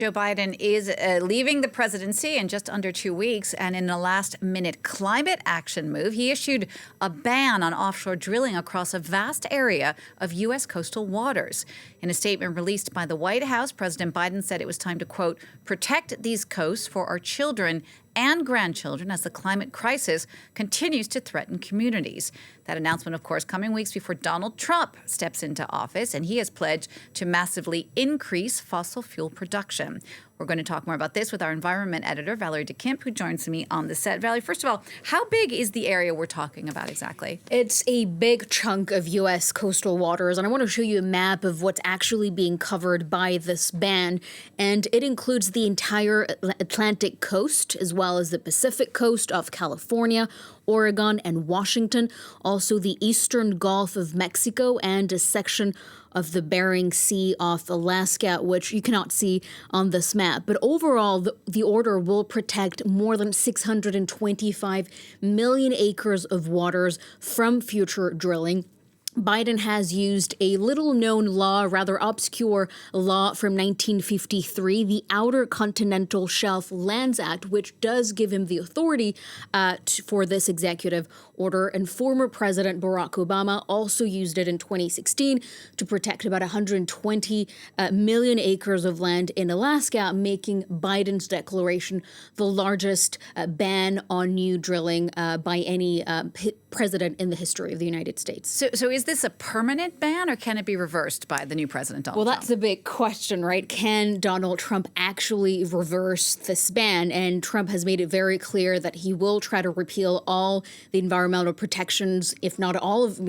Joe Biden is leaving the presidency in just under 2 weeks, and in a last-minute climate action move, he issued a ban on offshore drilling across a vast area of U.S. coastal waters. In a statement released by the White House, President Biden said it was time to, quote, protect these coasts for our children and grandchildren as the climate crisis continues to threaten communities. That announcement, of course, coming weeks before Donald Trump steps into office, and he has pledged to massively increase fossil fuel production. We're going to talk more about this with our environment editor, Valérie Dekimpe, who joins me on the set. Valérie, first of all, how big is the area we're talking about exactly? It's a big chunk of U.S. coastal waters, and I want to show you a map of what's actually being covered by this ban. And it includes the entire Atlantic coast, as well as the Pacific coast of California, Oregon, and Washington, also the eastern Gulf of Mexico, and a section of the Bering Sea off Alaska, which you cannot see on this map. But overall, the order will protect more than 625 million acres of waters from future drilling. Biden has used a little-known law, rather obscure law from 1953, the Outer Continental Shelf Lands Act, which does give him the authority for this executive order. And former President Barack Obama also used it in 2016 to protect about 120 million acres of land in Alaska, making Biden's declaration the largest ban on new drilling by any president in the history of the United States. So is this a permanent ban, or can it be reversed by the new president, Donald Trump? Well, that's the big question, right? Can Donald Trump actually reverse this ban? And Trump has made it very clear that he will try to repeal all the environmental protections, if not all of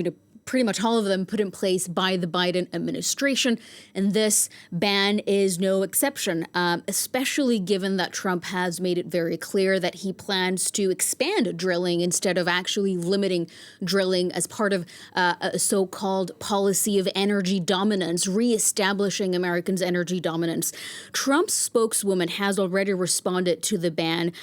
pretty much all of them put in place by the Biden administration. And this ban is no exception, especially given that Trump has made it very clear that he plans to expand drilling instead of actually limiting drilling as part of a so-called policy of energy dominance, reestablishing Americans' energy dominance. Trump's spokeswoman has already responded to the ban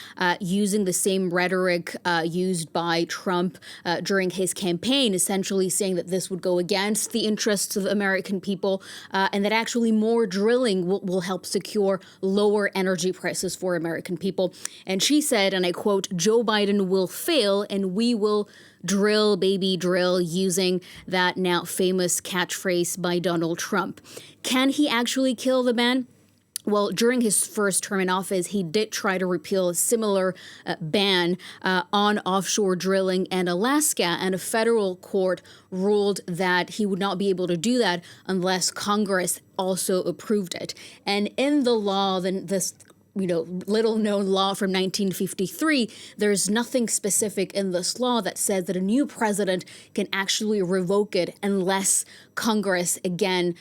using the same rhetoric used by Trump during his campaign, essentially saying that this would go against the interests of American people and that actually more drilling will help secure lower energy prices for American people. And she said, and I quote, "Joe Biden will fail and we will drill, baby, drill," using that now famous catchphrase by Donald Trump. Can he actually kill the ban? Well, during his first term in office, he did try to repeal a similar ban on offshore drilling in Alaska, and a federal court ruled that he would not be able to do that unless Congress also approved it. And in the law, then this little-known law from 1953, there's nothing specific in this law that says that a new president can actually revoke it unless Congress, again,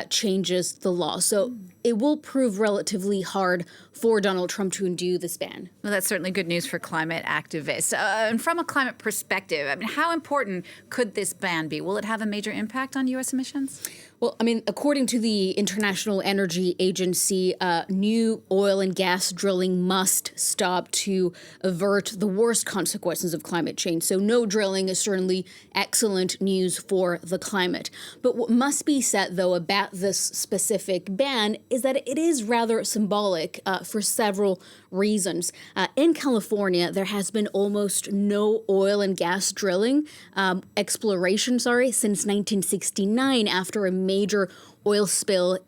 changes the law. So it will prove relatively hard for Donald Trump to undo this ban. Well, that's certainly good news for climate activists. And from a climate perspective, I mean, how important could this ban be? Will it have a major impact on U.S. emissions? Well, I mean, according to the International Energy Agency, new oil and gas drilling must stop to avert the worst consequences of climate change. So no drilling is certainly excellent news for the climate. But what must be said, though, about this specific ban is that it is rather symbolic for several reasons. In California, there has been almost no oil and gas drilling, exploration, since 1969 after a major oil spill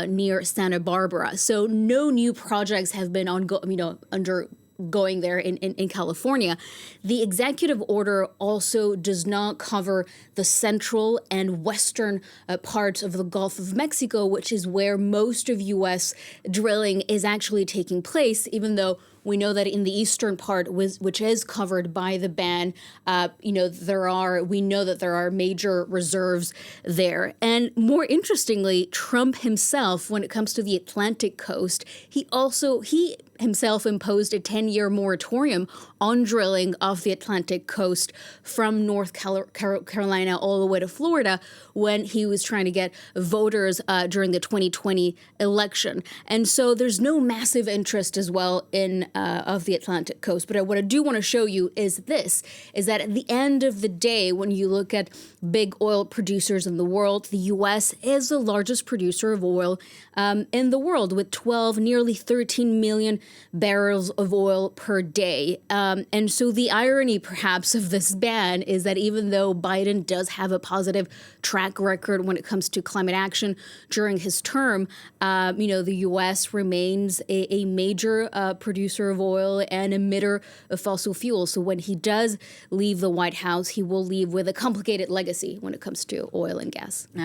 near Santa Barbara. So no new projects have been undergoing there in California. The executive order also does not cover the central and western parts of the Gulf of Mexico, which is where most of U.S. drilling is actually taking place, even though we know that in the eastern part, which is covered by the ban, we know that there are major reserves there. And more interestingly, Trump himself, when it comes to the Atlantic coast, he himself imposed a 10-year moratorium on drilling off the Atlantic coast from North Carolina all the way to Florida when he was trying to get voters during the 2020 election. And so there's no massive interest as well in of the Atlantic coast. But what I do want to show you is that at the end of the day, when you look at big oil producers in the world, the U.S. is the largest producer of oil in the world, with nearly 13 million barrels of oil per day. And so the irony, perhaps, of this ban is that even though Biden does have a positive track record when it comes to climate action during his term, the U.S. remains a major producer of oil and emitter of fossil fuels. So when he does leave the White House, he will leave with a complicated legacy when it comes to oil and gas.